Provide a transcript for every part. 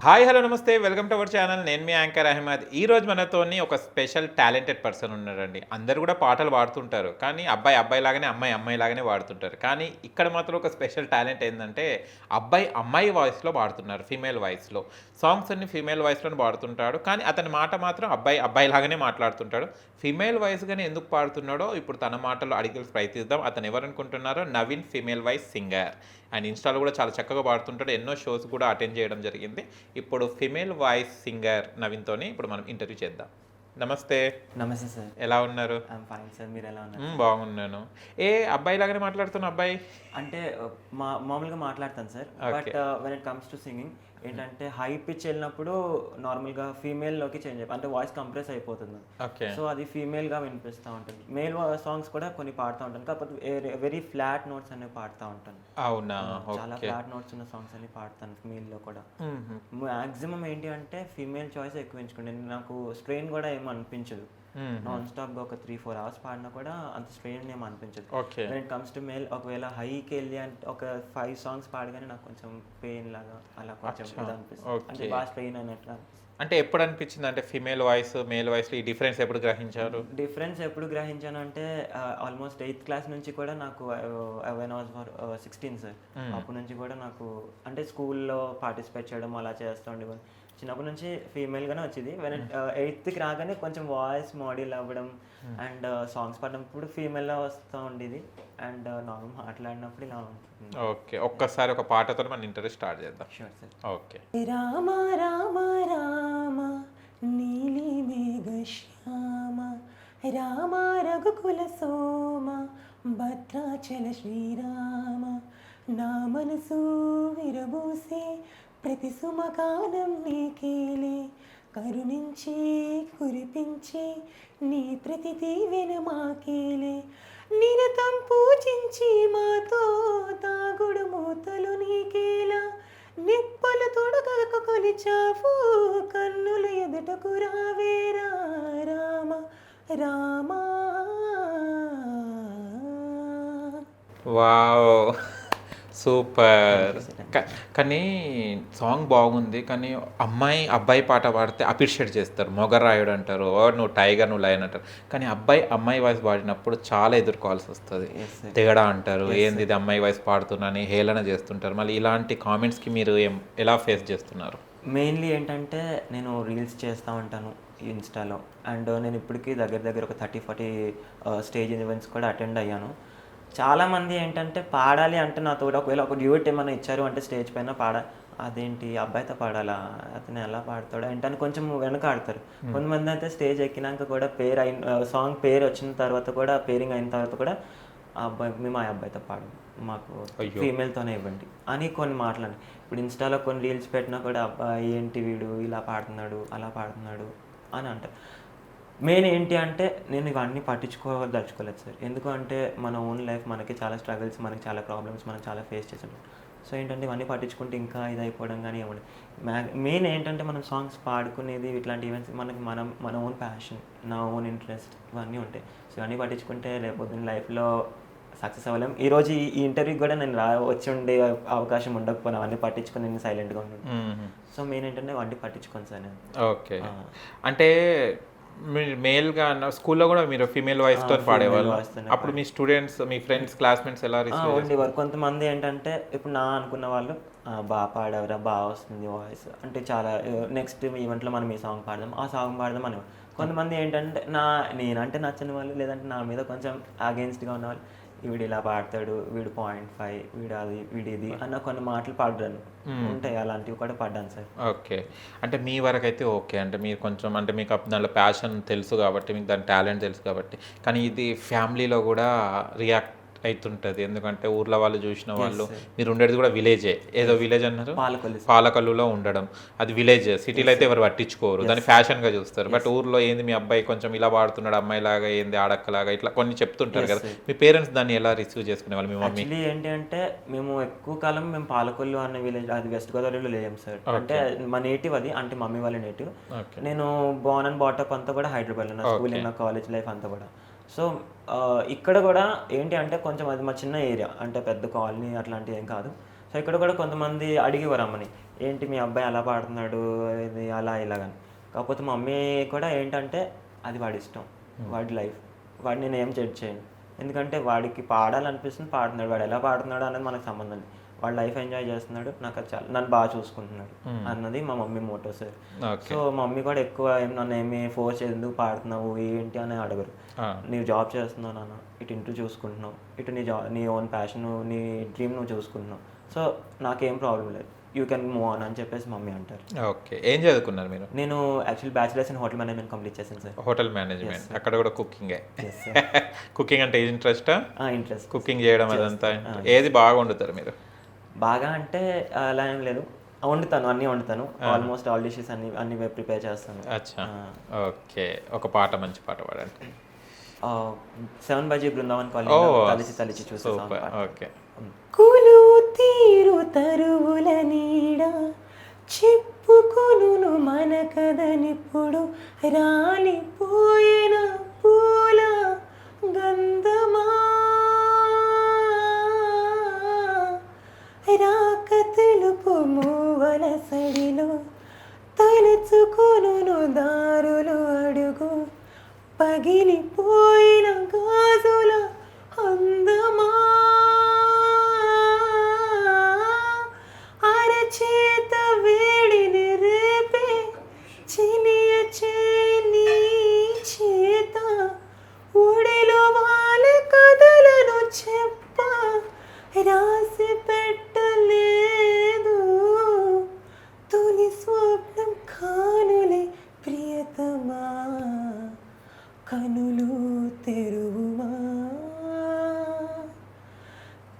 Hi hello నమస్తే welcome to our channel. నేను మీ anchor Ahmed. ఈరోజు మనతోని ఒక స్పెషల్ టాలెంటెడ్ పర్సన్ ఉన్నారండి. అందరూ కూడా పాటలు పాడుతుంటారు. కానీ అబ్బాయి అబ్బాయి లాగానే, అమ్మాయి అమ్మాయి లాగానే పాడుతుంటారు. కానీ ఇక్కడ మాత్రం ఒక స్పెషల్ టాలెంట్ ఏందంటే అబ్బాయి అమ్మాయి వాయిస్‌లో పాడుతున్నారు. ఫీమేల్ వాయిస్‌లో. సాంగ్స్ అన్ని ఫీమేల్ వాయిస్‌లోనే పాడుతుంటాడు. కానీ అతని మాట మాత్రం అబ్బాయి అబ్బాయి లాగానే మాట్లాడుతుంటాడు. ఫీమేల్ వాయిస్‌గానే ఎందుకు పాడుతున్నాడో ఇప్పుడు తన మాటల్లో అడిగి ప్రయత్నిద్దాం. అతను ఎవరనుకుంటున్నారో నవీన్ ఫీమేల్ వాయిస్ సింగర్. ఆయన ఇన్‌స్టాలో కూడా చాలా చక్కగా పాడుతుంటాడు. ఎన్నో షోస్ కూడా అటెండ్ చేయడం జరిగింది. ఇప్పుడు ఫిమేల్ వాయిస్ సింగర్ నవీన్‌తోని ఇప్పుడు మనం ఇంటర్వ్యూ చేద్దాం. నమస్తే. నమస్తే సార్. ఎలా ఉన్నారు? I'm fine sir. మీరు ఎలా ఉన్నారు? బాగున్నాను. అబ్బాయిలాగానే మాట్లాడుతున్న అబ్బాయి? అంటే మామూలుగా మాట్లాడతాను sir. But okay. When it comes to singing ఏంటంటే హై పిచ్ వెళ్ళినప్పుడు నార్మల్గా ఫీమేల్లోకి చేంజ్ అయిపోయి అంటే వాయిస్ కంప్రెస్ అయిపోతుంది. ఓకే. సో అది ఫీమేల్గా వినిపిస్తూ ఉంటుంది. మేల్ సాంగ్స్ కూడా కొన్ని పాడుతూ ఉంటాను. కాకపోతే వెరీ ఫ్లాట్ నోట్స్ అనేవి పాడుతూ ఉంటాను. అవునా? చాలా ఓకే. ఫ్లాట్ నోట్స్ ఉన్న సాంగ్స్ అన్ని పాడతాను ఫీమేల్లో కూడా. హుహు. మ్యాక్సిమం ఏంటి అంటే ఫీమేల్ చాయిస్ ఎక్కువ ఎంచుకుంటాను. నాకు స్ట్రెయిన్ కూడా ఏమి అనిపించదు. నాన్ స్టాప్గా ఒక 3-4 అవర్స్ పాడినా కూడా అంత స్ట్రెయిన్ ఏమి అనిపించదు. Okay. When it comes to male ఒకవేళ హైకి వెళ్ళి అంటే ఒక 5 సాంగ్స్ పాడగానే నాకు కొంచెం పెయిన్ లాగా అలా కొంచెం అచ్చా. ఇది అనిపిస్తుంది. అంటే ఓకే. బాగా స్ట్రెయిన్ అయినట్లు అనిపిస్తుంది. అంటే ఎప్పుడు అనిపించింది అంటే ఫీమేల్ వాయిస్, మేల్ వాయిస్‌లో ఈ డిఫరెన్స్ ఎప్పుడు గ్రహించారు? డిఫరెన్స్ ఎప్పుడు గ్రహించాను అంటే ఆల్మోస్ట్ 8th క్లాస్ నుంచి కూడా నాకు వెన్ వాజ్ ఫర్ 16 సార్. అప్పటి నుంచి కూడా నాకు అంటే స్కూల్లో పార్టిసిపేట్ చేయడం అలా చేస్తూ ఉండేవాడిని. చిన్నప్పటి నుంచి ఫీమేల్గానే వచ్చేది. వెన్ 8థ్కి రాగానే కొంచెం వాయిస్ మోడ్యూల్ అవ్వడం అండ్ సాంగ్స్ పాడినప్పుడు ఫీమేల్లో వస్తూ ఉండేది అండ్ నార్మల్ మాట్లాడినప్పుడు ఇలా ఉంటుంది. ఓకే. ఒక్కసారి ఒక పాటతో మన ఇంటర్వ్యూ స్టార్ట్ చేద్దాం. Sure sir. Okay. Rama Rama Rama నీలి మేఘ శ్యామ రామ రఘుకుల సోమ భద్రాచల శ్రీరామ నా మనసు విరబూసే ప్రతి సుమగానం నీకేలే కరుణించి కురిపించి నీ ప్రతి దీవెన మాకేలే నిరతం పూజించి మాతో తాగుడు మూతలు నీకేలా నిప్పులు తొడగక కొలిచావు కన్నులు ఎదుటకు రావేరా రామ రామ. వావ్! సూపర్. కానీ సాంగ్ బాగుంది. కానీ అమ్మాయి, అబ్బాయి పాట పాడితే అప్రిషియేట్ చేస్తారు. మొగరాయుడు అంటారు. ఓ నువ్వు టైగర్, నువ్వు లయన్ అంటారు. కానీ అబ్బాయి, అమ్మాయి వాయిస్ పాడినప్పుడు చాలా ఎదుర్కోవాల్సి వస్తది. తేడా అంటారు. ఏంది ఇది అమ్మాయి వాయిస్ పాడుతున్నాని హేళన చేస్తుంటారు. మళ్ళీ ఇలాంటి కామెంట్స్‌కి మీరు ఎలా ఫేస్ చేస్తున్నారు? మెయిన్లీ ఏంటంటే నేను రీల్స్ చేస్తూ ఉంటాను ఇన్స్టాలో అండ్ నేను ఇప్పటికీ దగ్గర దగ్గర ఒక 30-40 స్టేజ్ ఈవెంట్స్ కూడా అటెండ్ అయ్యాను. చాలామంది ఏంటంటే పాడాలి అంటే నాతో ఒకవేళ ఒక డ్యూట్ ఏమైనా ఇచ్చారు అంటే స్టేజ్ పైన అదేంటి అబ్బాయితో పాడాలా, అతను ఎలా పాడతాడు ఏంటని కొంచెం వెనకాడతారు. కొంతమంది అయితే స్టేజ్ ఎక్కినాక కూడా సాంగ్ పేరు వచ్చిన తర్వాత కూడా పేరింగ్ అయిన తర్వాత కూడా మేము ఆ అబ్బాయితో పాడము, మాకు ఫీమేల్తోనే ఇవ్వండి అని కొన్ని మాట్లాడి ఇప్పుడు ఇన్స్టాలో కొన్ని రీల్స్ పెట్టినా కూడా అబ్బాయి ఏంటి వీడు ఇలా పాడుతున్నాడు అలా పాడుతున్నాడు అని అంటారు. మెయిన్ ఏంటి అంటే నేను ఇవన్నీ పట్టించుకోదలుచుకోలేదు సార్. ఎందుకు అంటే మన ఓన్ లైఫ్ మనకి చాలా స్ట్రగుల్స్, మనకి చాలా ప్రాబ్లమ్స్ మనం చాలా ఫేస్ చేసాం. సో ఏంటంటే ఇవన్నీ పట్టించుకుంటే ఇంకా ఇది అయిపోవడం కానీ ఏమండి. మెయిన్ ఏంటంటే మనం సాంగ్స్ పాడుకునేది ఇట్లాంటి ఈవెంట్స్ మనకి మన ఓన్ ప్యాషన్, నా ఓన్ ఇంట్రెస్ట్ ఇవన్నీ ఉంటాయి. సో ఇవన్నీ పట్టించుకుంటే రేపొద్దున లైఫ్లో సక్సెస్ అవ్వలేం. ఈరోజు ఈ ఇంటర్వ్యూకి కూడా నేను వచ్చి ఉండే అవకాశం ఉండకపోయినా అవన్నీ పట్టించుకొని నేను సైలెంట్గా ఉన్నాను. సో మెయిన్ ఏంటంటే అవన్నీ పట్టించుకోను సార్ నేను. ఓకే. అంటే మీరు మేల్‌గా స్కూల్లో కూడా మీరు ఫీమేల్ వాయిస్‌తో పాడేవాళ్ళు. అప్పుడు మీ స్టూడెంట్స్, మీ ఫ్రెండ్స్, క్లాస్‌మేట్స్ ఎలా రిసీవ్ ఉండేవారు. కొంతమంది ఏంటంటే ఇప్పుడు అనుకున్న వాళ్ళు బాగా పాడావురా, బాగా వస్తుంది వాయిస్ అంటే చాలా నెక్స్ట్ ఈవెంట్లో మనం ఈ సాంగ్ పాడదాం, ఆ సాంగ్ పాడదాం అని. కొంతమంది ఏంటంటే నేనంటే నచ్చని వాళ్ళు లేదంటే నా మీద కొంచెం అగెన్స్ట్గా ఉన్నవాళ్ళు వీడు ఇలా పాడతాడు, వీడు 0.5, వీడు అది వీడు ఇది అన్న కొన్ని మాటలు పాడాను ఉంటాయి. అలాంటివి కూడా పడ్డాను సార్. ఓకే. అంటే మీ వరకైతే ఓకే. అంటే మీరు కొంచెం అంటే మీకు దాంట్లో ప్యాషన్ తెలుసు కాబట్టి, మీకు దాని టాలెంట్ తెలుసు కాబట్టి. కానీ ఇది ఫ్యామిలీలో కూడా రియాక్ట్ అయితుంటది. ఎందుకంటే ఊర్లో వాళ్ళు చూసిన వాళ్ళు, మీరు ఉండేది కూడా విలేజే. ఏదో విలేజ్ అన్నారు? పాలకల్లులో ఉండడం. అది విలేజ్. సిటీలో అయితే ఎవరు పట్టించుకోరు. దాన్ని ఫ్యాషన్‌గా చూస్తారు. బట్ ఊర్లో ఏంది మీ అబ్బాయి కొంచెం ఇలా పాడుతున్నాడు, అమ్మాయిలాగా ఏంది ఆడక్కలాగా ఇట్లా కొన్ని చెప్తుంటారు కదా. మీ పేరెంట్స్ దాన్ని ఎలా రిసీవ్ చేసుకునేవాళ్ళు, మీ మమ్మీ? యాక్చువల్లీ ఏంటి అంటే మేము ఎక్కువ కాలం మేము పాలకొల్లు అనే విలేజ్, అది వెస్ట్ గోదావరిలో లేము సార్. అంటే మా నేటివ్ అది, అంటే మమ్మీ వాళ్ళ నేటివ్. నేను బోర్న్ అండ్ బాటప్ అంతా కూడా హైదరాబాద్లో, నా స్కూల్ నా కాలేజ్ లైఫ్ అంతా కూడా. సో ఇక్కడ కూడా ఏంటి అంటే కొంచెం అది మా చిన్న ఏరియా, అంటే పెద్ద కాలనీ అట్లాంటివి ఏం కాదు. సో ఇక్కడ కూడా కొంతమంది అడిగేవారు అమ్మని, ఏంటి మీ అబ్బాయి అలా పాడుతున్నాడు, ఇది అలా ఇలాగని. కాకపోతే మా మమ్మీ కూడా ఏంటంటే అది వాడి ఇష్టం, వాడి లైఫ్, వాడిని నేను ఏం జడ్జ్ చేయను. ఎందుకంటే వాడికి పాడాలనిపిస్తుంది, పాడుతున్నాడు. వాడు ఎలా పాడుతున్నాడు అనేది మనకు సంబంధం లేదు. వాడు లైఫ్ ఎంజాయ్ చేస్తున్నాడు, నాకు అది చాలా, నన్ను బాగా చూసుకుంటున్నాడు అన్నది మా మమ్మీ మోటో సార్. సో మా మమ్మీ కూడా ఎక్కువ నన్ను ఏమి ఫోర్స్ చేసి ఎందుకు పాడుతున్నావు ఏంటి అని అడగరు. నీవు జాబ్ చేస్తున్నావు నాన్న, ఇటు ఇంటూ చూసుకుంటున్నావు, ఇటు నీ ఓన్ ప్యాషన్, నీ డ్రీమ్ నువ్వు చూసుకుంటున్నావు, సో నాకేం ప్రాబ్లం లేదు, యూ కెన్ మూవ్ ఆన్ అని చెప్పేసి మమ్మీ అంటారు. ఓకే, ఏం చదువుకున్నారు మీరు? నేను actually bachelors in hotel management complete చేశాను సార్. హోటల్ మేనేజ్మెంట్, అక్కడ కూడా కుకింగే. కుకింగ్ అంటే ఇంట్రెస్టా? ఇంట్రెస్ట్, కుకింగ్ చేయడం అదంతా. ఏది బాగా వండుతారు మీరు? బాగా అంటే అలా ఏం లేదు, వండుతాను, అన్నీ వండుతాను, ఆల్మోస్ట్ ఆల్ డిషెస్ అన్ని ప్రిపేర్ చేస్తాను. అచ్చా, ఓకే. ఒక పాట, మంచి పాట పాడండి. 7 బజీ బృందావన్ కాలనీ తలిచి తలిచి చూసే. ఓకే. కులు తీరు తరువుల నీడ చెప్పుకొను మన కదనిప్పుడు, రాలిపోయిన పూల గంధమా, రాక తెలుపు మూవల సడిలో తలుచుకొను దారులు అడుగు, పగిలిపోయిన గాజుల అందమా, అరచేత వేడిని రేపే చినియ చేని చేత, ఒడిలో వాళ్ళ కథలను చెప్ప రాసి పెట్టలేదు, తొలి స్వప్నం కానులే ప్రియతమా, కనులు తెరువుమా,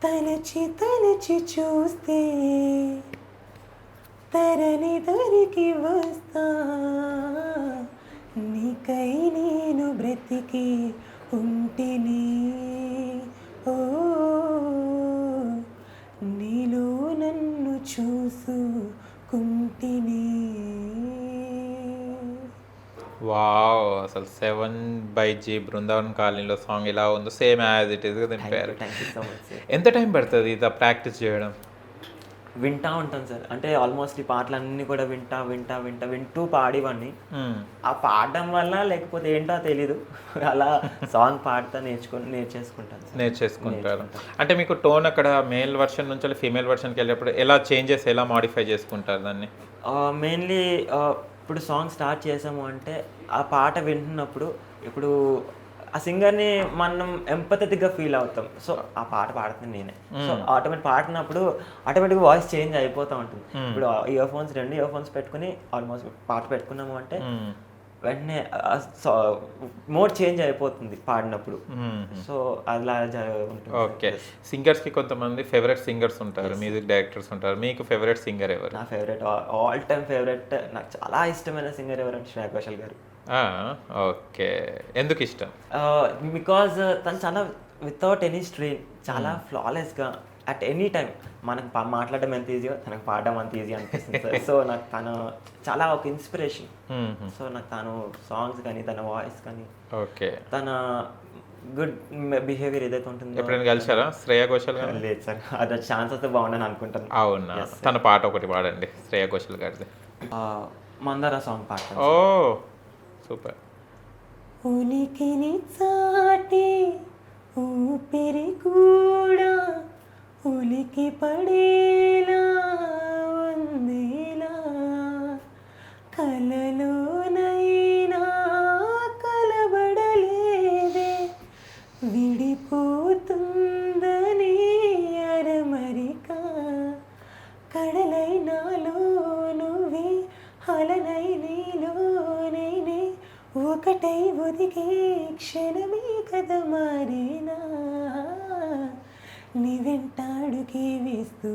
తలచి తలచి చూస్తే తరలి దరికి వస్తా, నీకై నేను బ్రతికి ఉంటిని, ఓ నీలో నన్ను చూసుకుంటిని. వావ్, అసలు 7/G బృందావన్ కాలనీలో సాంగ్ ఎలా ఉందో సేమ్ యాజ్ ఇట్ ఈస్ దింపారు. ఎంత టైం పడుతుంది ఇది ప్రాక్టీస్ చేయడం? వింటా ఉంటాను సార్, అంటే ఆల్మోస్ట్ ఈ పాటలన్నీ కూడా వింటూ పాడేవాడిని. ఆ పాడడం వల్ల లేకపోతే ఏంటో తెలీదు, అలా సాంగ్ పాడుతా నేర్చేసుకుంటారు. అంటే మీకు టోన్ అక్కడ మేల్ వర్షన్ నుంచి ఫీమేల్ వర్షన్కి వెళ్ళేటప్పుడు ఎలా చేంజెస్, ఎలా మాడిఫై చేసుకుంటారు దాన్ని? మెయిన్లీ ఇప్పుడు సాంగ్ స్టార్ట్ చేసాము అంటే ఆ పాట వింటున్నప్పుడు ఇప్పుడు ఆ సింగర్ని మనం ఎంపథెటిక్గా ఫీల్ అవుతాం. సో ఆ పాట పాడుతుంది నేనే, సో పాడినప్పుడు ఆటోమేటిక్గా వాయిస్ చేంజ్ అయిపోతూ ఉంటుంది. ఇప్పుడు రెండు ఇయర్ ఫోన్స్ పెట్టుకుని ఆల్మోస్ట్ పాట పెట్టుకున్నాము అంటే వెంటనే మోడ్ చేంజ్ అయిపోతుంది పాడినప్పుడు. సో అలా ఉంటుంది. ఓకే. సింగర్స్కి కొంతమంది ఫేవరెట్ సింగర్స్ ఉంటారు, మ్యూజిక్ డైరెక్టర్స్ ఉంటారు. మీకు ఫేవరెట్ సింగర్ ఎవరు? నా ఫేవరెట్, ఆల్ టైమ్ ఫేవరెట్, నాకు చాలా ఇష్టమైన సింగర్ ఎవరంటే శ్రేయా ఘోషల్ గారు. ఓకే, ఎందుకు ఇష్టం? బికాజ్ తను చాలా వితౌట్ ఎనీ స్ట్రెయిన్, చాలా ఫ్లాలెస్గా అట్ ఎనీ టైం మనకు మాట్లాడడం ఎంత ఈజీగా తనకు పాడడం అంత ఈజీ అనిపిస్తుంది సార్. సో నాకు తను చాలా ఒక ఇన్స్పిరేషన్. సో నాకు తను సాంగ్స్ కానీ తన వాయిస్ కానీ, ఓకే, తన గుడ్ బిహేవియర్ ఏదైతే ఉంటుందో. ఎప్పుడైనా కలిసారా శ్రేయా ఘోషల్ గారు? లేదు సార్, అది ఛాన్స్ వస్తే బాగుండని అనుకుంటాను. అవునా? తన పాట ఒకటి పాడండి శ్రేయా ఘోషల్ గారిది. మందార సాంగ్ పాట. ఓ సూపర్. ఉనికిని చాటి ఊపిరి కూడా ఉలికి పడేలా ఉందిలా, కలలోనైనా కలబడలేదే, విడిపోతుందని అరమరిక, కడలైనాలో నువ్వే అలనై నీలో నేనే, ఒకటై ఒదిగే క్షణమే కథ మారేనా, నీ వెంటాడుకి వేస్తూ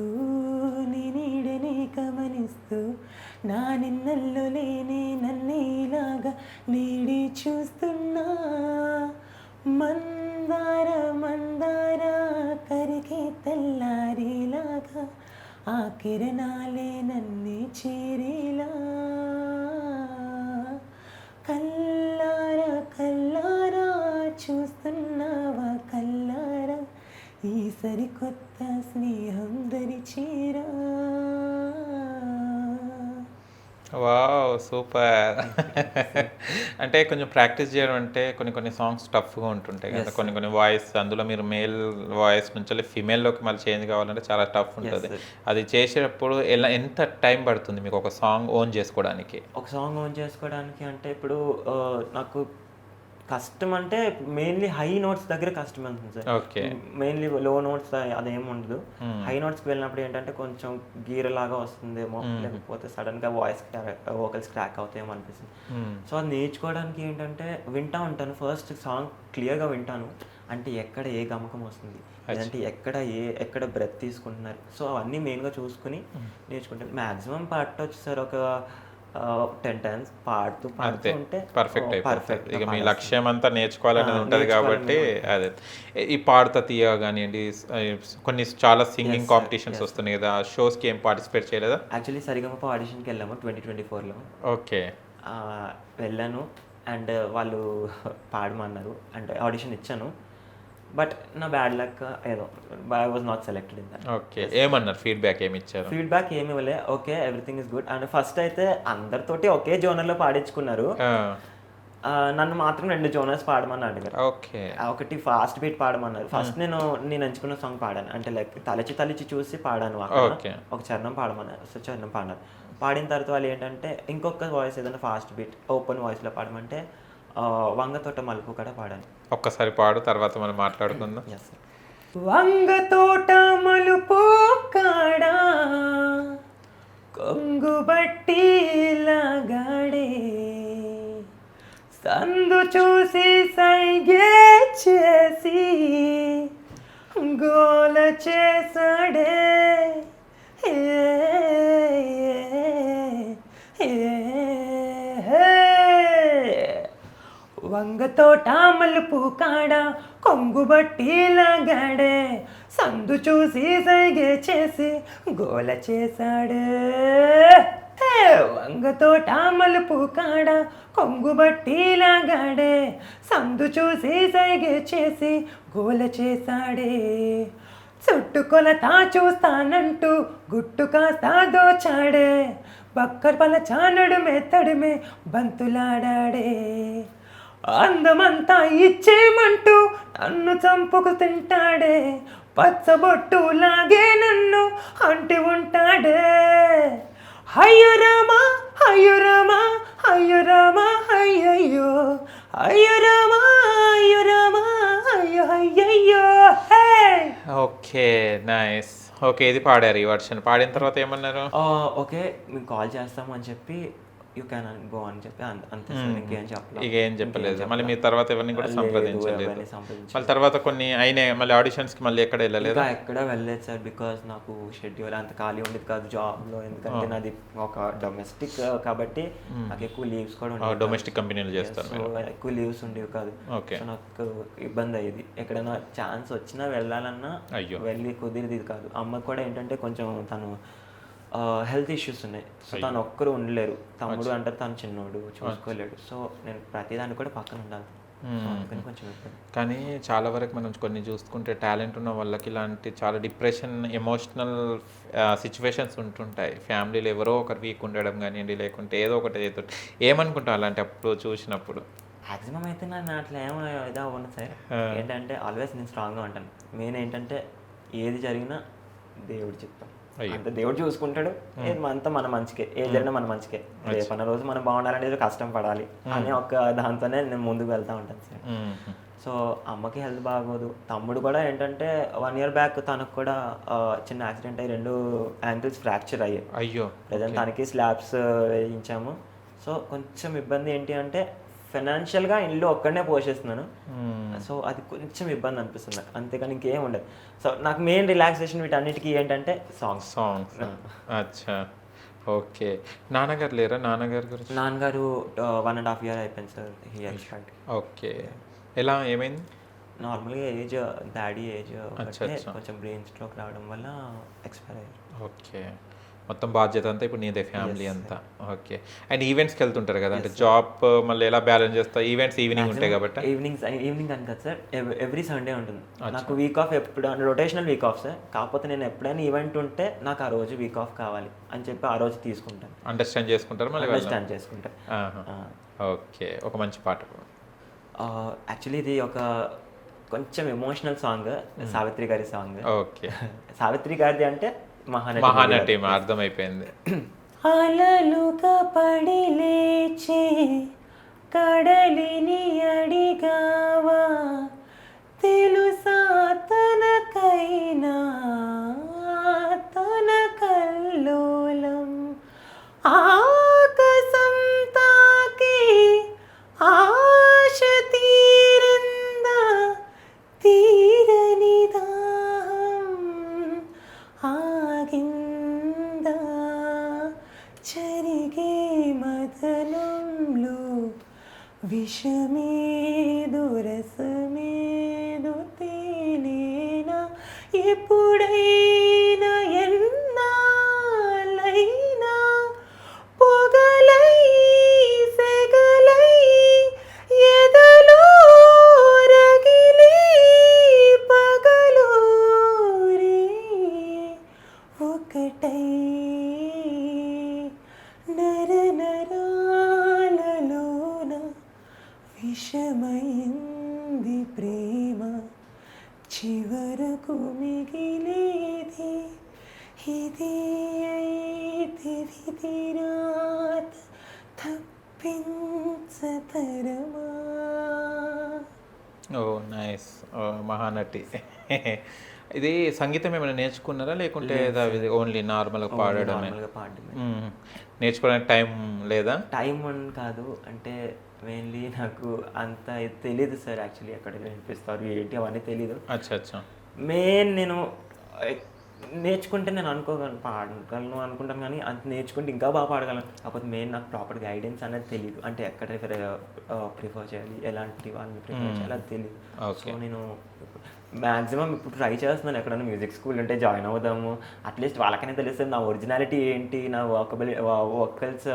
నీ నీడని గమనిస్తూ, నా నిన్నల్లో లేనే నన్నేలాగా నేడి చూస్తున్నా, మందార మందార కరిగే తెల్లారేలాగా, ఆ కిరణాలే నన్నే చేరేలా, కల్లారా కల్లారా చూస్తున్నావా కల్లారా, ఈ సరికొత్త స్నేహం దరిచేరా. వావ్! సూపర్. అంటే కొంచెం ప్రాక్టీస్ చేయడం అంటే కొన్ని సాంగ్స్ టఫ్‌గా ఉంటుంటాయి కదా! Yes, కొన్ని వాయిస్ అందులో మీరు మేల్ వాయిస్ నుంచెల్లి ఫీమేల్‌లోకి మళ్ళీ చేంజ్ కావాలంటే చాలా టఫ్ ఉంటది. sir. అది చేసేటప్పుడు ఎంత టైం పడుతుంది మీకు ఒక సాంగ్ ఓన్ చేసుకోవడానికి? ఒక సాంగ్ ఓన్ చేసుకోవడానికి అంటే ఇప్పుడు నాకు కష్టం అంటే మెయిన్లీ హై నోట్స్ దగ్గర కష్టం అవుతుంది సార్. ఓకే. మెయిన్లీ లో నోట్స్ అదేం ఉండదు. హ్మ్. హై నోట్స్కి వెళ్ళినప్పుడు ఏంటంటే కొంచెం గీరలాగా వస్తుందేమో, లేకపోతే సడన్గా వాయిస్ వోకల్స్ క్రాక్ అవుతాయేమో అనిపిస్తుంది. హ్మ్. సో అది నేర్చుకోవడానికి ఏంటంటే వింటా ఉంటాను. ఫస్ట్ సాంగ్ క్లియర్గా వింటాను, అంటే ఎక్కడ ఏ గమకం వస్తుంది, లేదంటే ఎక్కడ బ్రెత్ తీసుకుంటున్నారు, సో అవన్నీ మెయిన్గా చూసుకుని నేర్చుకుంటాను. మ్యాక్సిమం పాడవచ్చు సార్ ఒక 10 times పాడుతూ అంతే. ఉంటే పర్ఫెక్ట్ అయిపోతది. పర్ఫెక్ట్ ఇక మీ లక్ష్యం అంతా నేర్చుకోవాలనేది ఉంటది కాబట్టి అదే. ఈ పాడుతా తీయగా గానియండి, కొన్ని చాలా సింగింగ్ కాంపిటీషన్స్ వస్తున్నాయి కదా! షోస్‌కి ఏం పార్టిసిపేట్ చేయలేదా? యాక్చువల్లీ సరిగమప ఆడిషన్కి వెళ్ళాము 2024లో. ఓకే. వెళ్ళాను అండ్ వాళ్ళు పాడమన్నారు, అంటే ఆడిషన్ ఇచ్చాను. బట్ నా బ్యాడ్ లక్ ఏదో I was not selected in that. Okay. ఏమన్నారు? ఫీడ్‌బ్యాక్ ఏమిచ్చారు? ఫీడ్బ్యాక్ ఏమి ఇవ్వలే. Okay, everything is good. And first అయితే అందరితోటి ఒకే జోనర్లో పాడించుకున్నారు. ఆ! నన్ను మాత్రం 2 జోనర్స్ పాడమని అడిగారు. ఓకే. ఒకటి ఫాస్ట్ బీట్ పాడమన్నారు. ఫస్ట్ నేను ఎంచుకున్న సాంగ్ పాడాను, అంటే లైక్ తలచి చూసి పాడాను అక్కడ. ఓకే. ఒక చరణం పాడమన్నారు, సో చరణం పాడాను. పాడిన తర్వాత వాళ్ళు ఏంటంటే ఇంకొక వాయిస్ ఏదైనా ఫాస్ట్ బీట్ ఓపెన్ వాయిస్లో పాడమంటే వంగతోట మలుపు కూడా పాడాను. ఒక్కసారి పాడు, తర్వాత మనం మాట్లాడుకుందాం. ఎస్. వంగతోట మలుపు కాడా కొంగు బట్టి లాగాడే, సందు చూసి సైగే చేసి గోల చేసాడే, వంగతోట మలుపు కాడ కొంగు బట్టి లాగాడే, సందు చూసి సైగే చేసి గోల చేసాడే. వంగతోట మలుపు కాడ కొంగు బట్టి లాగాడే, సందు చూసి సైగే చేసి గోల చేసాడే. చుట్టుకొలత చూస్తానంటూ గుట్టు కాస్త దోచాడే, బక్కర్ పలచానడు మెత్తడిమే బంతులాడాడే. అందమంతా ఇచ్చేమంటూ నన్ను చంపుకు తింటాడే, పచ్చబొట్టు లాగే నన్ను అంటి ఉంటాడే. అయ్యో రామా అయ్యో రామా అయ్యో రామా అయ్యయ్యో, అయ్యో రామా అయ్యో రామా అయ్యో అయ్యయ్యో. ఓకే. నైస్. ఓకే. ఇది పాడారు ఈ వర్షన్. పాడిన తర్వాత ఏమన్నారు? ఓకే, మేము కాల్ చేస్తాము అని చెప్పి యూ క్యాన్ గో అని చెప్పి అంతే సార్. ఇంకేం చెప్పలేదు. ఇక ఏం చెప్పలేదు. మళ్ళీ మీరు తర్వాత ఎవరిని కూడా సంప్రదించలేదు. మళ్ళీ తర్వాత కొన్ని అయినాయి. మళ్ళీ ఆడిషన్స్‌కి మళ్ళీ ఎక్కడ వెళ్ళలేదా? ఎక్కడ వెళ్ళలేదు సార్, బికాజ్ నాకు షెడ్యూల్ అంత ఖాళీ ఉండేది కాదు జాబ్లో. ఎందుకంటే నాది ఒక డొమెస్టిక్ కాబట్టి నాకు ఎక్కువ లీవ్స్ కూడా ఉండేవి. డొమెస్టిక్ కంపెనీలు చేస్తారు. సో ఎక్కువ లీవ్స్ ఉండేవి కాదు. ఓకే. సో నాకు ఇబ్బంది అయ్యేది. ఎక్కడైనా ఛాన్స్ వచ్చినా వెళ్ళాలన్నా అయ్యో. వెళ్ళి కుదిరేది కాదు. అమ్మకు కూడా ఏంటంటే కొంచెం తను హెల్త్ ఇష్యూస్ ఉన్నాయి. సో తను ఒక్కరు ఉండలేరు. తమ్ముడు అంటే తను చిన్నోడు, చూసుకోలేడు. సో నేను ప్రతిదాన్ని కూడా పక్కన ఉండాలి. సో అందుకని కొంచెం ఇబ్బంది. కానీ చాలా వరకు మనం కొన్ని చూసుకుంటే టాలెంట్ ఉన్న వాళ్ళకి ఇలాంటి చాలా డిప్రెషన్, ఎమోషనల్ సిచ్యువేషన్స్ ఉంటుంటాయి. ఫ్యామిలీలో ఎవరో ఒకరు వీక్ ఉండడం కానివ్వండి, లేకుంటే ఏదో ఒకటి ఏమనుకుంటాం అలాంటి అప్పుడు చూసినప్పుడు? మ్యాక్సిమం అయితే నేను అట్లా ఏమో ఇది అవ్వను సార్. ఏంటంటే ఆల్వేస్ నేను స్ట్రాంగ్గా ఉంటాను. మెయిన్ ఏంటంటే ఏది జరిగినా దేవుడు చెప్తాను, అంత దేవుడు చూసుకుంటాడు. ఏది అంతా మన మంచికే, ఏది జరిగినా మన మంచికే. రేపన్న రోజు మనం బాగుండాలంటే కష్టం పడాలి అనే ఒక దాంతోనే నేను ముందుకు వెళ్తూ ఉంటాను సార్. సో అమ్మకి హెల్త్ బాగోదు. తమ్ముడు కూడా ఏంటంటే 1 year బ్యాక్ తనకు కూడా చిన్న యాక్సిడెంట్ అయ్యి 2 ankles ఫ్రాక్చర్ అయ్యాయి. అయ్యో. ప్రజెంట్ తనకి స్లాబ్స్ వేయించాము. సో కొంచెం ఇబ్బంది ఏంటి అంటే ఫైనాన్షియల్గా ఇల్లు ఒక్కడనే పోషిస్తున్నాను. సో అది కొంచెం ఇబ్బంది అనిపిస్తుంది, అంతేకాని ఇంకేం ఉండదు. సో నాకు మెయిన్ రిలాక్సేషన్ వీటన్నిటికీ ఏంటంటే సాంగ్స్. అచ్చా. ఓకే. నాన్నగారు లేరా? నాన్నగారి గురించి? నాన్నగారు 1.5 year అయిపోయింది సార్. He expired. ఓకే. ఎలా, ఏమైంది? నార్మల్గా ఏజ్ డాడీ ఏజ్ కొంచెం బ్రెయిన్ స్ట్రోక్ రావడం వల్ల ఎక్స్పైర్ అయ్యారు. ఓకే. మొత్తం బాధ్యత అంతా ఇప్పుడు నీదే, ఫ్యామిలీ అంతా. ఓకే. అండ్ ఈవెంట్స్కి వెళ్తుంటారు కదా, అంటే జాబ్ మళ్ళీ ఎలా బ్యాలెన్స్ చేస్తావు? ఈవెంట్స్ ఈవినింగ్ ఉంటాయి కాబట్టి. ఈవినింగ్ అని కదా సార్, ఎవ్రీ సండే ఉంటుంది నాకు వీక్ ఆఫ్. ఎప్పుడు రొటేషనల్ వీక్ ఆఫ్ సార్, కాకపోతే నేను ఎప్పుడైనా ఈవెంట్ ఉంటే నాకు ఆ రోజు వీక్ ఆఫ్ కావాలి అని చెప్పి ఆ రోజు తీసుకుంటాను. అండర్స్టాండ్ చేసుకుంటారు మళ్ళీ. అండర్స్టాండ్ చేసుకుంటాను. ఓకే. ఒక మంచి పాట. యాక్చువల్లీ ఇది ఒక కొంచెం ఎమోషనల్ సాంగ్, సావిత్రి గారి సాంగ్. ఓకే. సావిత్రి గారిది అంటే మహానటి, అర్థమైపోయింది. అలలుగా పడి లేచే కడలిని అడిగావా, తెలుసా తనకైనా తన కల్లోలం, ఆకాశం తాకి ఆశ తీరిందా, తీరని దాహం ఆగిందా, చరిగే మదనంలో విషమేదో రసమేదో తేలేనా, ఎప్పుడైనా ఎన్నాళ్ళైనా పొగలై సెగలై ఎదలో రగిలి పగలూరి ఒకటై నరనరాలలోన విషమైంది ప్రేమ, చివరకు మిగిలేది ఇది అయితే విధిరాత తప్పించతరమా. ఓ నైస్. మహానటి. ఇది సంగీతం ఏమైనా నేర్చుకున్నారా, లేకుంటే ఓన్లీ నార్మల్గా పాడడమే? నేర్చుకోవడానికి టైం లేదా? టైం అని కాదు, అంటే మెయిన్లీ నాకు అంత తెలీదు సార్. యాక్చువల్లీ ఎక్కడ వినిపిస్తారు ఏంటి అవన్నీ తెలీదు. అచ్చా. మెయిన్ నేను నేర్చుకుంటే నేను పాడగలను అనుకుంటాను, కానీ అంత నేర్చుకుంటే ఇంకా బాగా పాడగలను. కాకపోతే మెయిన్ నాకు ప్రాపర్ గైడెన్స్ అనేది తెలియదు, అంటే ఎక్కడ ప్రిఫర్ చేయాలి, ఎలాంటి వాళ్ళని ప్రిఫర్ చేయాలి అది తెలియదు. సో నేను మ్యాక్సిమం ఇప్పుడు ట్రై చేస్తున్నాను, ఎక్కడైనా మ్యూజిక్ స్కూల్ ఉంటే జాయిన్ అవుదాము, అట్లీస్ట్ వాళ్ళకనే తెలుస్తుంది నా ఒరిజినాలిటీ ఏంటి, నా వోకల్స్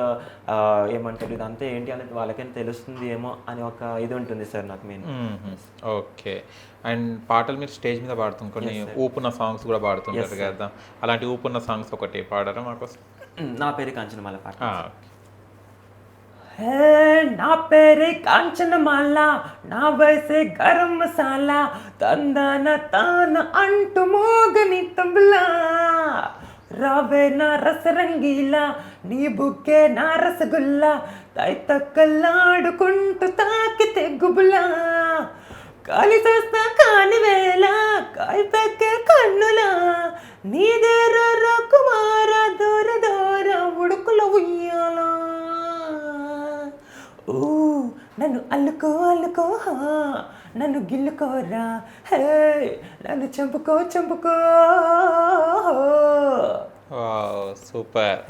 ఏమంటారు ఇదంతా ఏంటి అనేది వాళ్ళకైనా తెలుస్తుంది ఏమో అని ఒక ఇది ఉంటుంది సార్ నాకు మెయిన్. ఓకే. అండ్ పాటలు మీరు స్టేజ్ మీద పాడుతుంది, కొన్ని ఊపున్న సాంగ్స్ కూడా పాడుతుంటారు కదా, అలాంటి ఊపున్న సాంగ్స్ ఒకటి పాడరా మాకోసం? నా పేరు కాంచనమాల పాట. నా పేరే కాంచనమాల, నా వయసే గరం మసాలా, తందన తాన అంటూ మోగని తబలా, రావే నా రసరంగీలా, నీ బుక్కే నా రసగుల్లా, తైతక్కల్లాడుకుంటూ తాకితే గుబులా, కాలి చేస్తా కాని వేళ కాయి పెక్కే కన్నులా, నీదేర కుమార దూర దూర ఉడుకుల ఉయ్యాలా, ఓ నన్ను అల్లుకో అల్లుకో నన్ను గిల్లుకోరా, హే నన్ను చంపుకో చంపుకో. సూపర్.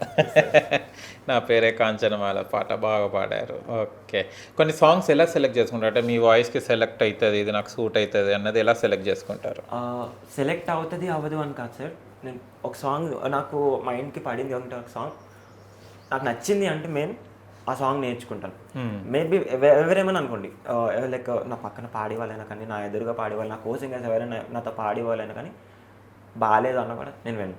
నా పేరే కాంచనమాల పాట బాగా పాడారు. ఓకే. కొన్ని సాంగ్స్ ఎలా సెలెక్ట్ చేసుకుంటారు, అంటే మీ వాయిస్కి సెలెక్ట్ అవుతుంది ఇది నాకు సూట్ అవుతుంది అన్నది ఎలా సెలెక్ట్ చేసుకుంటారు? సెలెక్ట్ అవుతుంది అవ్వదు అని కాదు సార్, నేను ఒక సాంగ్ నాకు మైండ్కి పడింది ఒకటి, ఒక సాంగ్ నాకు నచ్చింది అంటే మెయిన్ ఆ సాంగ్ నేర్చుకుంటాను. మేబీ ఎవరేమైనా అనుకోండి, లైక్ నా పక్కన పాడేవాళ్ళైనా కానీ, నా ఎదురుగా పాడేవాళ్ళు, నా కోచింగ్ ఎవరైనా నాతో పాడేవాళ్ళైనా కానీ బాగాలేదు అన్న కూడా నేను విన్ను.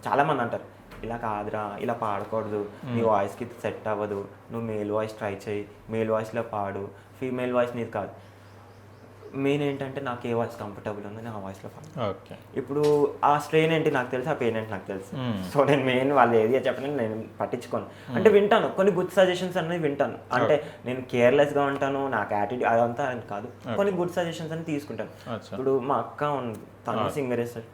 చాలామంది అంటారు ఇలా కాదురా, ఇలా పాడకూడదు, నీ వాయిస్కి సెట్ అవ్వదు, నువ్వు మేల్ వాయిస్ ట్రై చేయి, మేల్ వాయిస్లో పాడు, ఫీమేల్ వాయిస్ నీది కాదు. మెయిన్ ఏంటంటే నాకు ఏ వాయిస్ కంఫర్టబుల్ ఉందో నేను ఆ వాయిస్లో పాడు. ఓకే. ఇప్పుడు ఆ స్ట్రెయిన్ ఏంటి నాకు తెలుసు, ఆ పెయిన్ ఏంటి నాకు తెలుసు. సో నేను మెయిన్ వాళ్ళు ఏది చెప్పినా నేను పట్టించుకోను, అంటే వింటాను, కొన్ని గుడ్ సజెషన్స్ అనేది వింటాను, అంటే నేను కేర్లెస్గా ఉంటాను, నాకు యాటిట్యూడ్ అదంతా అని కాదు, కొన్ని గుడ్ సజెషన్స్ అని తీసుకుంటాను. ఇప్పుడు మా అక్క తను సింగరే సార్,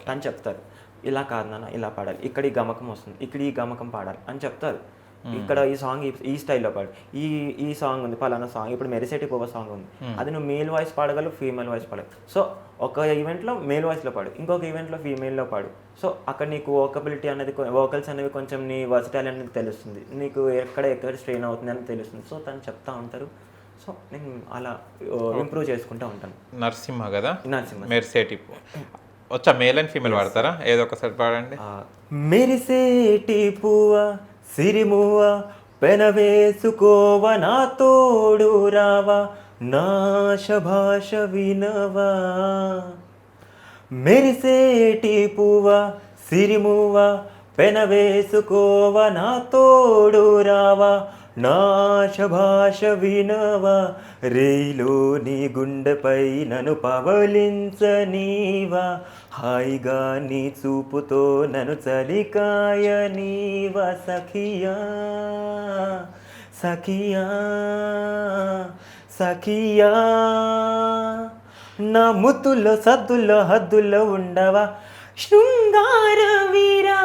తను చెప్తారు ఇలా కాదు నాన్న ఇలా పాడాలి, ఇక్కడ ఈ గమకం వస్తుంది, ఇక్కడ ఈ గమకం పాడాలి అని చెప్తారు, ఇక్కడ ఈ సాంగ్ ఈ స్టైల్లో పాడు, ఈ సాంగ్ ఉంది పలానా సాంగ్, ఇప్పుడు మెరిసేటి పోవ సాంగ్ ఉంది, అది నువ్వు మేల్ వాయిస్ పాడగలవు, ఫీమేల్ వాయిస్ పాడగలవు. సో ఒక ఈవెంట్లో మేల్ వాయిస్లో పాడు, ఇంకొక ఈవెంట్లో ఫీమేల్లో పాడు. సో అక్కడ నీకు వోకబిలిటీ అనేది, వోకల్స్ అనేవి కొంచెం నీ వర్సటైల్ అనేది తెలుస్తుంది, నీకు ఎక్కడ స్ట్రెయిన్ అవుతుంది అని తెలుస్తుంది. సో తను చెప్తా ఉంటారు, సో నేను అలా ఇంప్రూవ్ చేసుకుంటూ ఉంటాను. నరసింహ కదా, నరసింహ మెర్సేటి. వచ్చా మేల్ అండ్ ఫీమేల్ వాడతారా? ఏదో ఒకసారి పాడండి. మెరిసేటి పువ్వ సిరిమువ్వ పెనవేసుకోవ నా తోడు రావా నా శభాష వినవా మెరిసేటి పువ్వ సిరిమువ్వ పెనవేసుకోవ నా తోడు రావా నా శభాష వినవా రేయిలో నీ గుండెపై నన్ను పవలించనీవా హాయిగా నీ చూపుతో నన్ను చలికాయ నీవా సఖియా సఖియా సఖియా నా ముద్దుల్లో సద్దుల్లో హద్దుల్లో ఉండవా శృంగార వీరా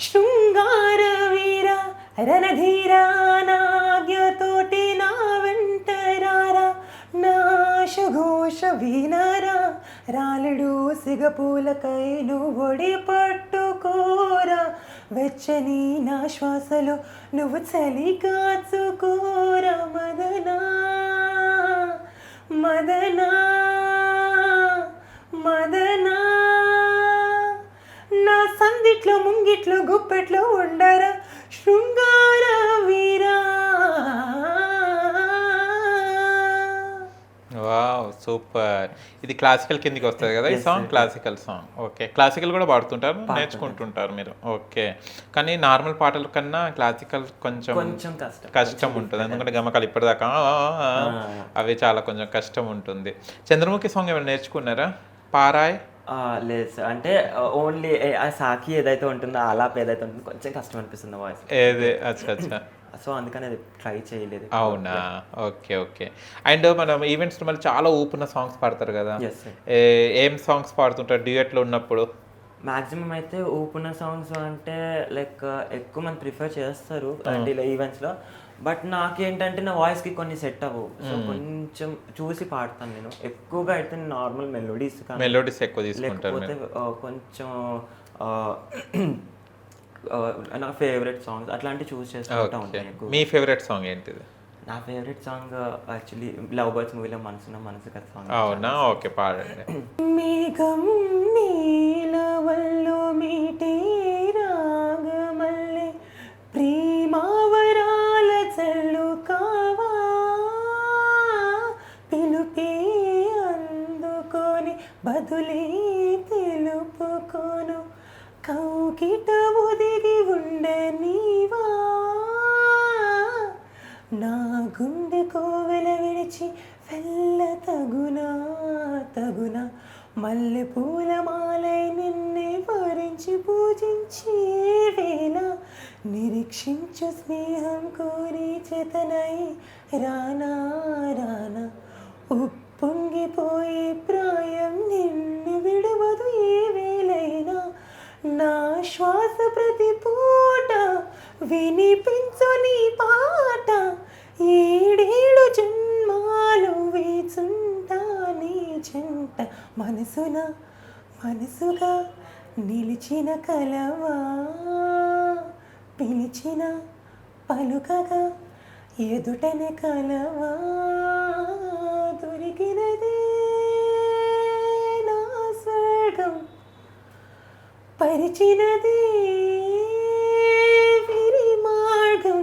శృంగార వీరా రణధీరా నాగ్యతోటి నా వెంటరారా నాశఘోష వీనరా రాలుడు సిగపూలకై నువ్వు ఒడి పట్టుకోరా వెచ్చని నా శ్వాసలో నువ్వు చలి కాచుకోరా మదనా మదనా మదనా నా సందిట్లో ముంగిట్లో గుప్పెట్లో ఉండరా శృంగార వీరా. Wow super. ఇది క్లాసికల్ కిందికి వస్తుంది కదా ఈ song? Classical song. Okay. Classical కూడా పాడుతుంటారు, నేర్చుకుంటుంటారు మీరు? ఓకే. కానీ నార్మల్ పాటల కన్నా క్లాసికల్ కొంచెం కష్టం ఉంటుంది, ఎందుకంటే గమకాలు ఇప్పటిదాకా అవి చాలా కొంచెం కష్టం ఉంటుంది. చంద్రముఖి సాంగ్ ఏమైనా నేర్చుకున్నారా? పారాయ్ లేదు సార్, అంటే ఓన్లీ ఆ సాకి ఏదైతే ఉంటుందో ఆలాప్ ఏదైతే ఉంటుందో కొంచెం కష్టం అనిపిస్తుంది వాయిస్. ఏది? అచ్చా అచ్చా. సో అందుకని అది ట్రై చేయలేదు. అవునా? Okay okay. అండ్ మనం ఈవెంట్స్ మళ్ళీ చాలా ఊపున్న సాంగ్స్ పాడతారు కదా, ఏం సాంగ్స్ పాడుతుంటారు డ్యూయట్లో ఉన్నప్పుడు? మ్యాక్సిమం అయితే ఊపున్న సాంగ్స్ అంటే లైక్ ఎక్కువ మంది ప్రిఫర్ చేస్తారు అంటే ఇలా ఈవెంట్స్లో. బట్ నాకేంటంటే నా వాయిస్కి కొన్ని సెట్ అవ్వవు, సో కొంచెం చూసి పాడతాను నేను. ఎక్కువగా అయితే నార్మల్ మెలోడీస్ ఎక్కువ తీసుకుంటారు, లేకపోతే కొంచెం నా ఫేవరెట్ సాంగ్స్ అట్లాంటివి చూస్ చేసుకుంటా ఉంటాను. మీ ఫేవరెట్ సాంగ్ ఏంటిది? నా favourite song actually love birds మూవీలో మనసున్న మనసు కదా సాంగ్. అవునా? ఓకే పాడండి. మేఘం నీలవల్లో మీటే రాగమల్లె ప్రేమావరాల చల్లు కావా పిలుపే అందుకొని బదులే తెలుపుకోను కౌకిట ఒదిగి ఉండనీవా నా గుండె కోవెల విడిచి వెళ్ళ తగునా తగునా మల్లె పూల మాలై నిన్నే వరించి పూజించే వేళ నిరీక్షించు స్నేహం కోరి చేతనై రానా రానా ఉప్పొంగిపోయే ప్రాయం నిన్ను విడవదు ఏ వేళైనా నా శ్వాస ప్రతి పూట వినిపించు నీ పాట ఏడేడు జన్మాలు వేచుంటా నీ చెంట మనసున మనసుగా నిలిచిన కలవా పిలిచిన పలుకగా ఎదుటనే కలవా దొరికినదే నా స్వర్గం పరిచినదే విరి మార్గం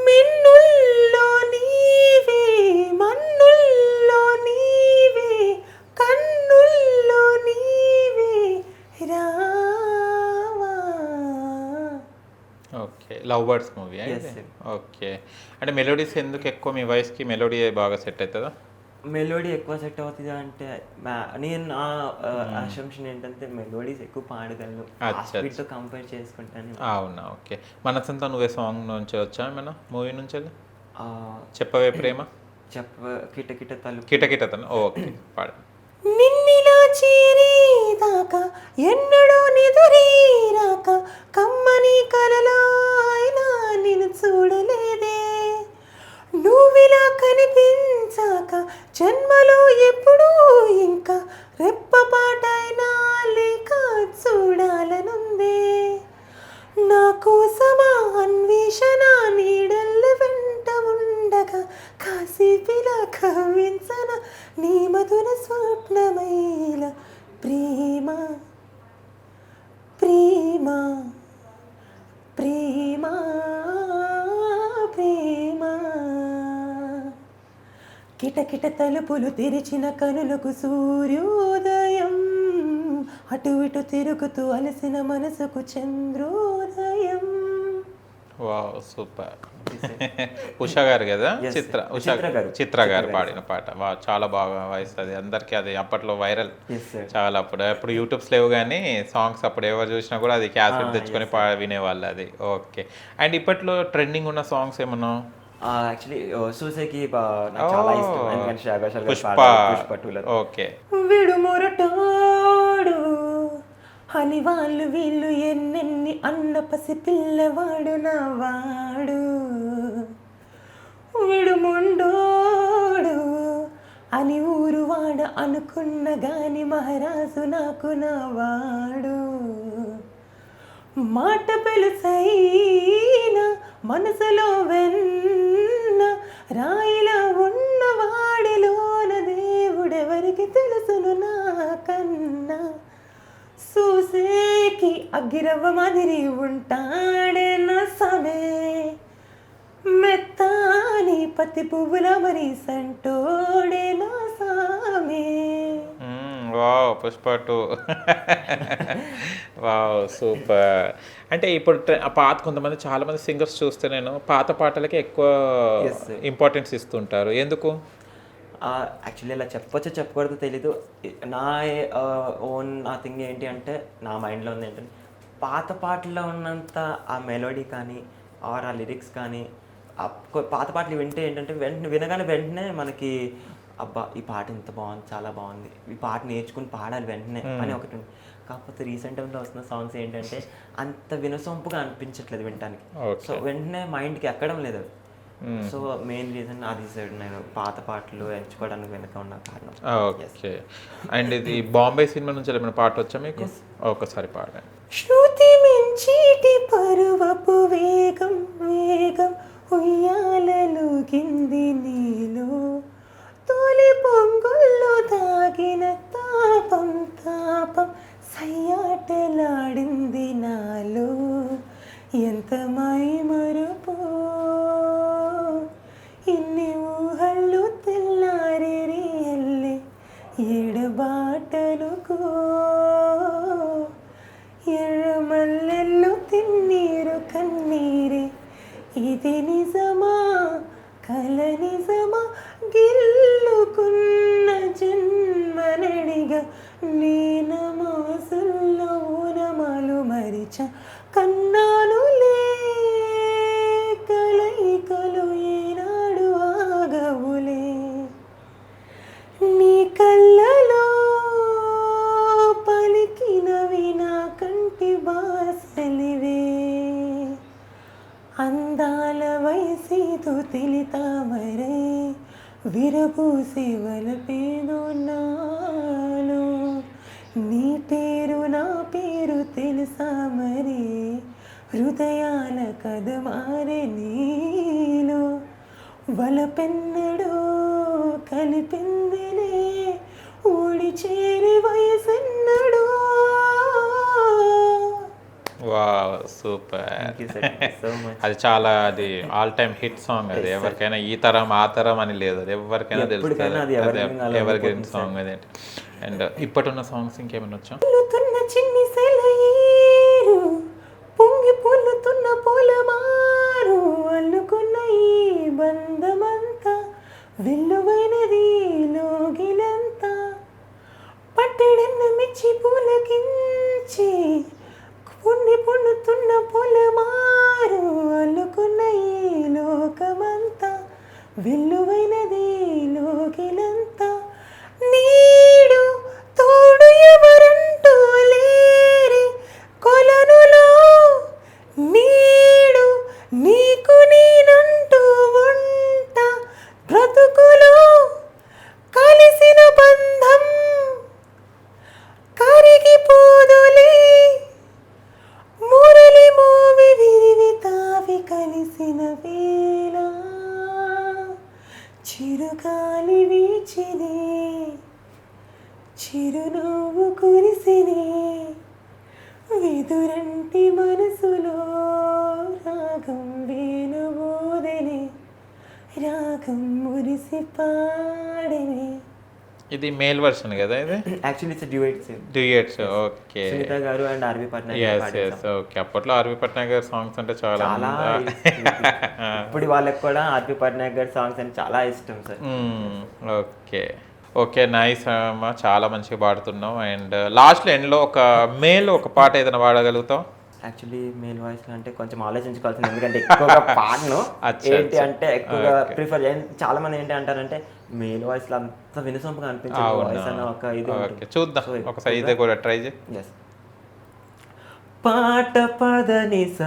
మిన్నుల్లో నీవే మన్నుల్లో నీవే కన్నుల్లో నీవే రావా. Okay. Love birds movie. Okay. అంటే మెలోడీస్ ఎందుకు ఎక్కువ మీ వాయిస్కి మెలోడీ బాగా సెట్ అవుతుందా? మెలోడీ ఎక్కువ సెట్ అవుతుంది అంటే నేను నా అసంప్షన్ ఏంటంటే మెలోడీస్ ఎక్కువ పాడగలను వీటితో కంపేర్ చేసుకుంటాను. అవునా? ఓకే. మనసంతా నువ్వే సాంగ్ నుంచి వచ్చా మన మూవీ నుంచి చెప్పవే ప్రేమ కిటకిట తలు కిటకిట తను. ఓకే పాడు. నిన్నిలా చేరేదాకా ఎన్నడూ నిదురీరాక కమ్మని కలలో అయినా నిన్ను చూడలేదే నువ్విలా కనిపించాక జన్మలో ఎప్పుడూ ఇంకా రెప్పపాటైనా లేక చూడాలనుందే నా కోసమా అన్వేషణ నీడల్ల వెంట ఉండగా కాసేపిలా కవ్వించన నీ మధుర స్వప్నమై కిటకిట తలుపులు తెరిచిన కనులకు సూర్యోదయం, అటు ఇటు తిరుగుతూ అలసిన మనసుకు చంద్రోదయం. Wow super. ఉషా గారు కదా, Yes, చిత్ర గారు పాడిన పాట. చాలా బాగా వాయిస్తుంది. అందరికీ అది అప్పట్లో వైరల్. Yes, sir. చాలా అప్పుడు యూట్యూబ్స్ లేవు కానీ సాంగ్స్ అప్పుడు ఎవరు చూసినా కూడా అది క్యాసెట్ తెచ్చుకొని వినేవాళ్ళు అది. ఓకే. అండ్ ఇప్పట్లో ట్రెండింగ్ ఉన్న సాంగ్స్ ఏమన్నా? యాక్చువల్లీ సూసేకి నాకు చాలా ఇష్టం, ఎందుకంటే శ్రేయా ఘోషాల్ గారు పుష్ప. పాడారు, పుష్ప 2లో. ఓకే. విడు మొరటాడు అని వాళ్ళు వీళ్ళు ఎన్నెన్ని అన్న పసి పిల్లవాడు నా వాడు, విడు మొండోడు అని ఊరు వాడ అనుకున్న గాని మహారాజు నాకు నా వాడు, మాట పెలుసైన మనసులో వెన్న రాయిలా ఉన్న వాడిలోన దేవుడెవరికి తెలుసును నాకన్నా, చూసేకి అగ్గిరవ్వ మాదిరి ఉంటాడే నా సమే, మెత్తాని పత్తి పువ్వుల మరి సంటోడే నా సామే. వావ్ పుష్ప 2. Wow super. అంటే ఇప్పుడు పాత కొంతమంది చాలా మంది సింగర్స్ చూస్తే నేను పాత పాటలకి ఎక్కువ Yes, sir. ఇంపార్టెన్స్ ఇస్తుంటారు. ఎందుకు? యాక్చువల్లీ ఇలా చెప్పొచ్చో చెప్పకూడదో తెలీదు. నా ఓన్ నా థింగ్ ఏంటి అంటే, నా మైండ్లో ఉంది ఏంటంటే, పాత పాటల్లో ఉన్నంత ఆ మెలోడీ కానీ ఆర్ ఆ లిరిక్స్ కానీ పాత పాటలు వింటే ఏంటంటే వినగానే వెంటనే మనకి అబ్బా ఈ పాట ఇంత బాగుంది, చాలా బాగుంది, ఈ పాట నేర్చుకుని పాడాలి వెంటనే అని ఒకటి ఉంది. కాకపోతే రీసెంట్ టైంలో వస్తున్న సాంగ్స్ ఏంటంటే అంత వినసొంపుగా అనిపించట్లేదు వినటానికి. సో వెంటనే మైండ్కి ఎక్కడం లేదు. సో మెయిన్ రీజన్ అది సైడ్ నేను పాత పాటలు ఎంచుకోవడానికి వెనక ఉన్న కారణం. ఓకే. అండ్ ఇది బాంబే సినిమా నుంచి ఏమైనా పాట వచ్చా మీకు? ఒకసారి పాడండి. శృతి మించిటి పరువపు వేగం వేగం ఉయ్యాలలు కింది నీలో, తొలి పొంగుల్లో తాగిన తాపం తాపం సయ్యాటలాడింది నాలో, ఎంత మై మరుపో ఇన్ని ఊహళ్ళు తెల్లారి రియల్లే ఎడబాటలుకో, ఎర్రమల్లెళ్ళు తిన్నీరు కన్నీరే, ఇది నిజమా కల నిజమా, గిల్లుకున్న జన్మనడిగా నేన మాసుల్లో ఊనమాలు మరిచ కన్నానులే, కలయికలు ఏనాడు ఆగవులే, నీ కళ్ళలో పలికినవి నా కంటి బాసలివే, అందాల వయసేదో తెలితామరే విరబూసి వలపేదో నాలో, నీ పేరు నా పేరు తెలుసా మరి హృదయాల కదమారే నీలో, వలపెన్నడో కలిపిందిలే ఊడి చేరి వయసెన్నడో. Wow super. Thank you, sir. Thank you so much. అది చాలా అది ఆల్ టైమ్ హిట్ సాంగ్. అది ఎవరికైనా ఈ తరం ఆ తరం అని లేదు, అది ఎవరికైనా ఎప్పటికైనా అది తెలుస్తుంది. evergreen ఎవర్ గ్రీన్ అయిపోతుంది, సాంగ్ అదేంటి. అండ్ ఇప్పటిన్న సాంగ్స్ ఇంకేమైనా వచ్చా? పొల్లుతున్న చిన్ని సెలయేరు పొంగి పొల్లుతున్న పొలమారు, అల్లుకున్న ఈ బంధమంతా విల్లువైనది లోగిలంతా, పట్టెడన్న మిచ్చి పూలకించి పుండి పొన్నుతున్న పొలమారు, అల్లుకున్న ఈ లోకమంతా విల్లువైనది లోగిలంతా, నీడు తోడు ఎవరంటూ లేరి కొలనులో, నీడు నీకు నేనంటూ వంట బ్రతుకులో, కలిసిన బంధం కరిగిపోదులే, మురళి మోవి విరివి తావి కలిసిన వేళ, చిరుగాలి వీచినే చిరునవ్వు కురిసినే, విదురంటి మనసులో రాగం వేణువోదనే, రాగం మురిసి పాడేనే. ఇది మేల్ వర్షన్ కదా ఇది actually it's duet same duets okay Sunitha గారు అండ్ ఆర్వి పట్నాయక్ గారు ఎస్ పాడిన ఎస్ ఓకే అప్పట్లో ఆర్వి పట్నాయక్ గారి సాంగ్స్ అంటే చాలా చాలా ఇప్పుడు వాళ్ళకి కూడా ఆర్పి పట్నాయక్ గారి సాంగ్స్ అంటే చాలా ఇష్టం సార్. ఓకే ఓకే నైస్ అమ్మా చాలా మంచిగా పాడుతున్నావు అండ్ లాస్ట్లో ఎండ్లో ఒక మేల్ ఒక పాట ఏదైనా పాడగలుగుతావు యాక్చువల్లీ మేల్ వాయిస్ అంటే కొంచెం ఆలోచించుకోవాల్సింది, ఎందుకంటే ఎక్కువగా పాడను. అచ్చా, ఏంటి అచ్చా. అంటే ఎక్కువగా Okay. ప్రిఫర్ చాలా మంది ఏంటి అంటారంటే మేల్ వాయిస్ లో అంత వినసొంపుగా అనిపించే వాయిస్ అన్న ఒక ఇది ఓకే చూద్దాం So, ఒకసారి ఇదే కూడా ట్రై చేయి Yes. పాట పదనిస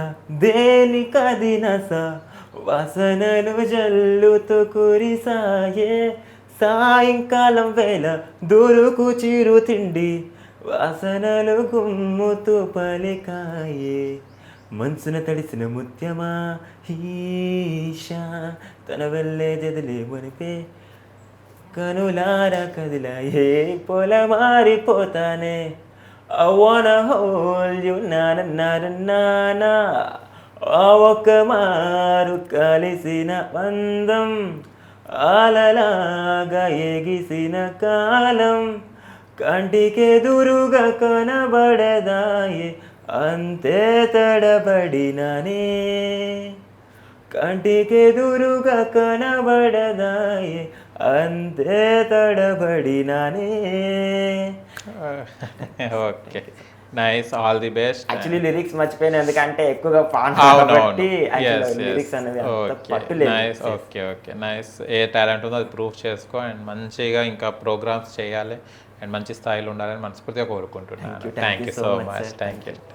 దేనికదినస వసనలు జల్లుతూ కురిసాయే సాయంకాలం వేళ దొరుకు చిరు తిండి వాసనలు గుమ్ముతూ పలికాయే మనసున తడిసిన ముత్యమా ఈశా తన వెళ్ళే జదిలే మునిపే కనులార కదిలాయే పొల మారిపోతానే I wanna hold you నానా ఆ ఒక్క మారు కలిసిన బంధం అలలాగా ఎగిసిన కాలం కంటికెదురుగా కనబడదాయే అంతే తడబడిననే కంటికెదురుగా కనబడదాయే అంతే తడబడిననే. Okay nice all the best actually lyrics మర్చిపోయాను, ఎందుకంటే ఎక్కువగా పాడు అవునవును కాబట్టి లిరిక్స్ అనేవి అంత పట్టులేదు. నైస్ ఓకే ఓకే నైస్ ఏ టాలెంట్ ఉందో అది ప్రూవ్ చేసుకో అండ్ మంచిగా ఇంకా ప్రోగ్రామ్స్ చేయాలి అండ్ మంచి స్థాయిలో ఉండాలని మనస్ఫూర్తిగా కోరుకుంటున్నాను. Thank you thank you so so much, much sir. Thank you